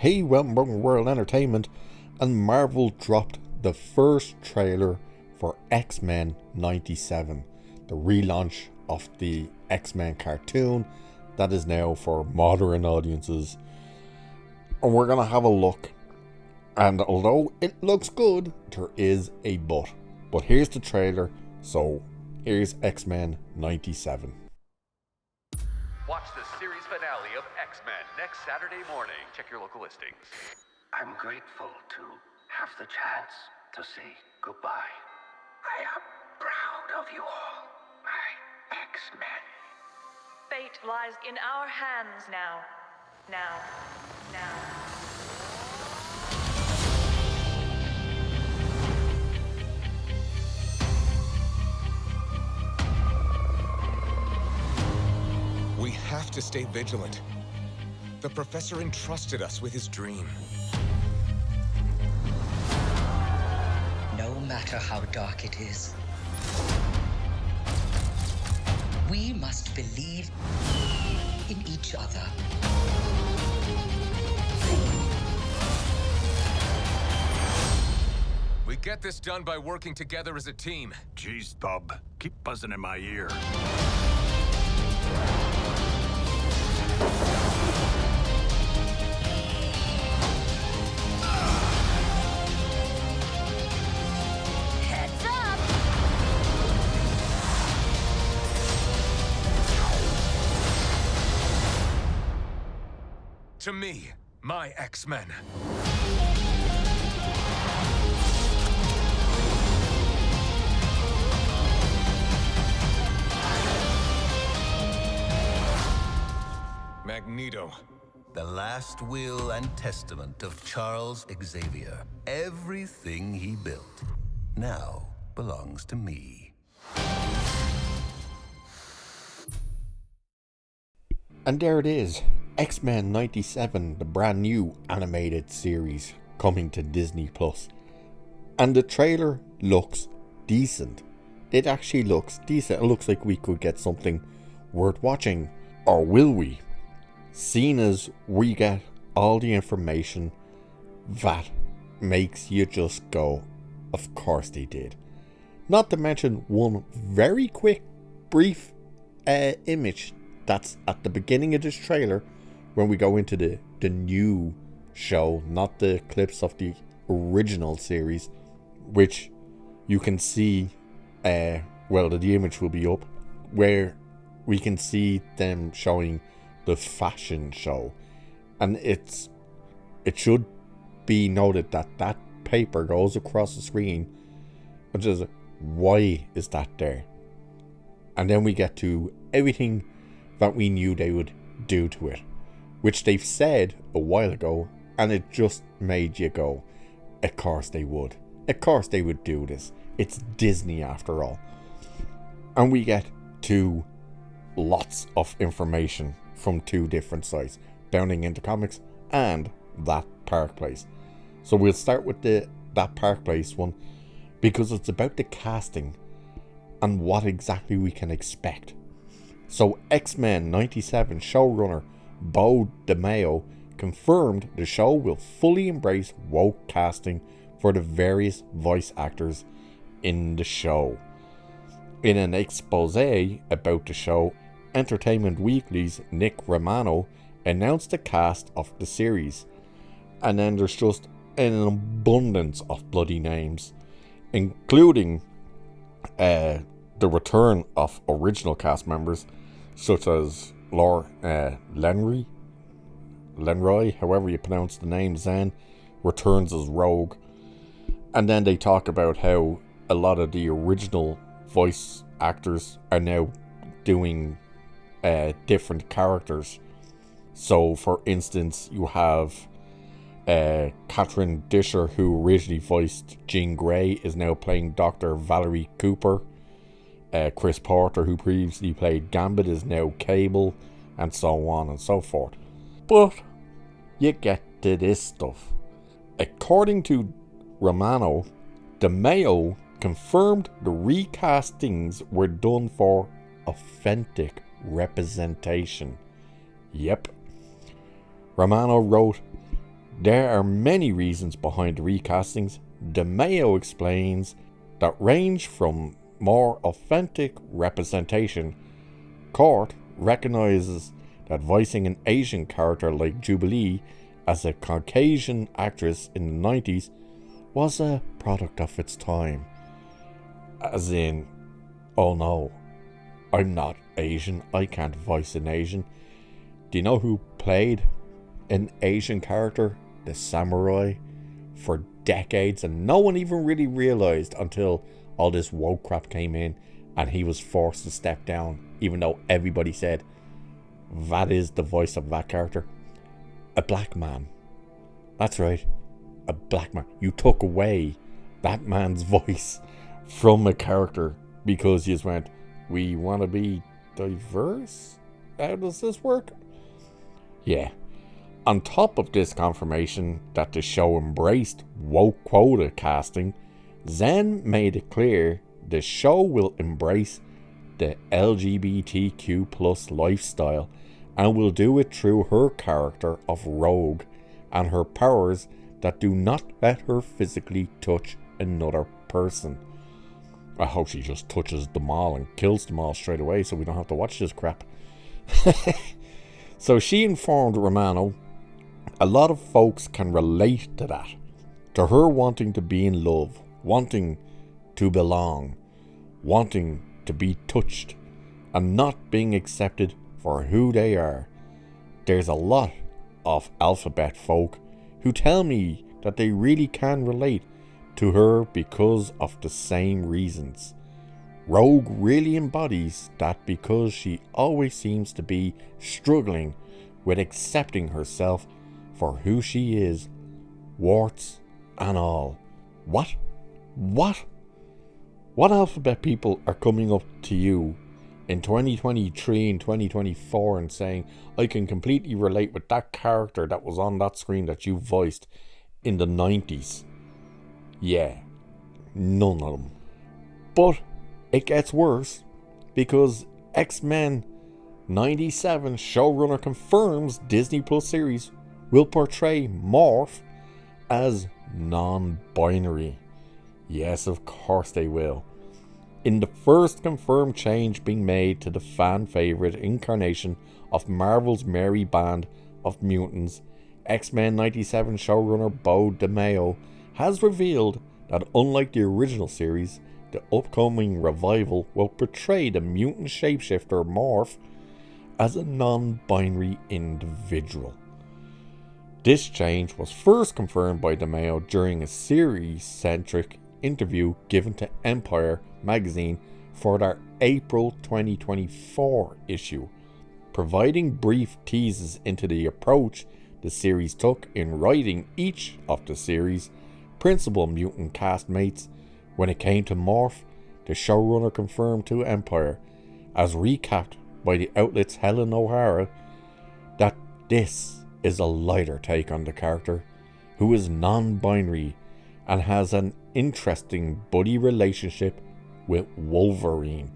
Hey, welcome to World Entertainment, and Marvel dropped the first trailer for X-Men 97, the relaunch of the X-Men cartoon that is now for modern audiences. And we're going to have a look, and although it looks good, there is a but. But here's the trailer, so here's X-Men 97. Watch the series finale of X-Men next Saturday morning. Check your local listings. I'm grateful to have the chance to say goodbye. I am proud of you all, my X-Men. Fate lies in our hands now. Now. We have to stay vigilant. The professor entrusted us with his dream. No matter how dark it is, we must believe in each other. We get this done by working together as a team. Jeez, Stub, keep buzzing in my ear. Heads up! To me, my X-Men. Magneto. The last will and testament of Charles Xavier. Everything he built now belongs to me. And there it is, X-Men 97, the brand new animated series coming to Disney Plus. And the trailer looks decent. It actually looks decent. It looks like we could get something worth watching. Or will we? Seeing as we get all the information that makes you just go, of course they did. Not to mention one very quick, brief image that's at the beginning of this trailer when we go into the new show, not the clips of the original series, which you can see, the image will be up, where we can see them showing the fashion show. And it should be noted that that paper goes across the screen, which is, why is that there? And then we get to everything that we knew they would do to it, which they've said a while ago, and it just made you go, of course they would. Of course they would do this. It's Disney after all. And we get to lots of information from two different sites, Bounding into Comics and That Park Place. So we'll start with That Park Place one, because it's about the casting and what exactly we can expect. So X-Men 97 showrunner Bo DeMaio confirmed the show will fully embrace woke casting for the various voice actors in the show. In an expose about the show, Entertainment Weekly's Nick Romano announced the cast of the series, and then there's just an abundance of bloody names, including the return of original cast members such as Lenroy, however you pronounce the name, Zen, returns as Rogue. And then they talk about how a lot of the original voice actors are now doing different characters. So for instance, you have Catherine Disher, who originally voiced Jean Grey, is now playing Dr. Valerie Cooper. Chris Porter, who previously played Gambit, is now Cable, and so on and so forth. But you get to this stuff. According to Romano, DeMaio confirmed the recastings were done for authentic representation. Yep. Romano wrote, There are many reasons behind the recastings. DeMeo explains that range from more authentic representation. Court recognizes that voicing an Asian character like Jubilee as a Caucasian actress in the 90s was a product of its time. As in, oh no, I'm not Asian, I can't voice an Asian. Do you know who played an Asian character, the samurai, for decades, and no one even really realized until all this woke crap came in and he was forced to step down, even though everybody said that is the voice of that character? A black man. That's right, a black man. You took away that man's voice from a character because you just went, we want to be diverse? How does this work? Yeah. On top of this confirmation that the show embraced woke quota casting, Zen made it clear the show will embrace the LGBTQ+ lifestyle and will do it through her character of Rogue and her powers that do not let her physically touch another person. I hope she just touches them all and kills them all straight away so we don't have to watch this crap. So she informed Romano, a lot of folks can relate to that. To her wanting to be in love, wanting to belong, wanting to be touched, and not being accepted for who they are. There's a lot of alphabet folk who tell me that they really can relate to her because of the same reasons. Rogue really embodies that because she always seems to be struggling with accepting herself for who she is, warts and all. What? What alphabet people are coming up to you in 2023 and 2024 and saying, I can completely relate with that character that was on that screen that you voiced in the 90s? Yeah, none of them. But it gets worse because X-Men 97 showrunner confirms Disney Plus series will portray Morph as non-binary. Yes, of course they will. In the first confirmed change being made to the fan favourite incarnation of Marvel's merry band of mutants, X-Men 97 showrunner Bo DeMeo has revealed that unlike the original series, the upcoming revival will portray the mutant shapeshifter Morph as a non-binary individual. This change was first confirmed by DeMeo during a series-centric interview given to Empire magazine for their April 2024 issue, providing brief teases into the approach the series took in writing each of the series' principal mutant castmates. When it came to Morph, the showrunner confirmed to Empire, as recapped by the outlet's Helen O'Hara, that this is a lighter take on the character, who is non-binary and has an interesting buddy relationship with Wolverine.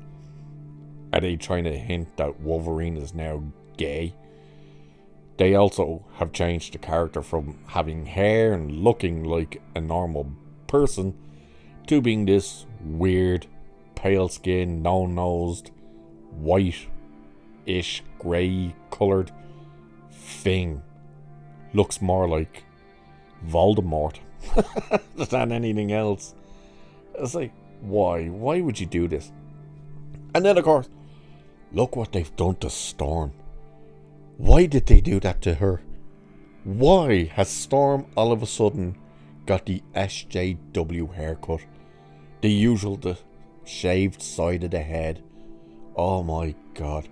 Are they trying to hint that Wolverine is now gay? They also have changed the character from having hair and looking like a normal person to being this weird, pale-skinned, no-nosed, white-ish, grey-coloured thing. Looks more like Voldemort than anything else. It's like, why? Why would you do this? And then, of course, look what they've done to Storm. Why did they do that to her? Why has Storm all of a sudden got the SJW haircut? The usual, the shaved side of the head. Oh my god.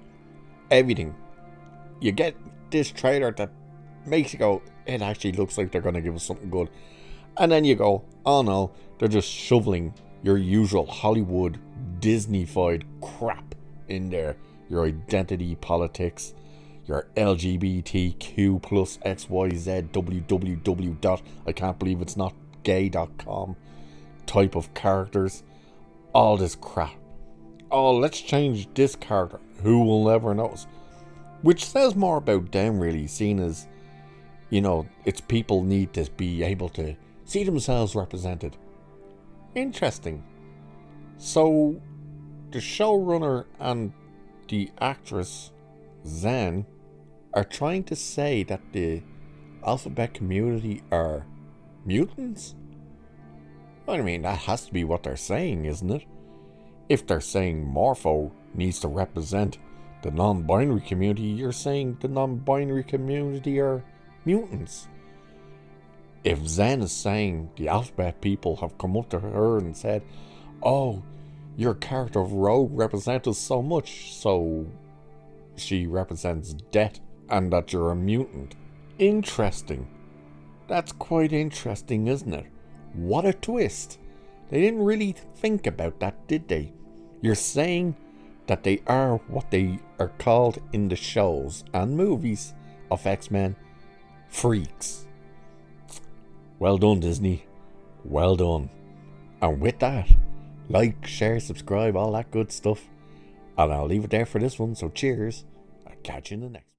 Everything. You get this trailer that makes you go, it actually looks like they're going to give us something good. And then you go, oh no, they're just shoveling your usual Hollywood Disney-fied crap in there. Your identity politics, your LGBTQ plus XYZ www. I can't believe it's not gay.com type of characters. All this crap. Oh, let's change this character. Who will never notice? Which says more about them, really, seen as, its people need to be able to see themselves represented. Interesting. So, the showrunner and the actress, Zan, are trying to say that the alphabet community are mutants? I mean, that has to be what they're saying, isn't it? If they're saying Morpho needs to represent the non-binary community, you're saying the non-binary community are mutants. If Zen is saying the alphabet people have come up to her and said, oh, your character of Rogue represents us so much, so she represents death, and that you're a mutant. Interesting. That's quite interesting, isn't it? What a twist. They didn't really think about that, did they? You're saying that they are what they are called in the shows and movies of X-Men, freaks. Well done, Disney. Well done. And with that, like, share, subscribe, all that good stuff. And I'll leave it there for this one, so cheers. I'll catch you in the next.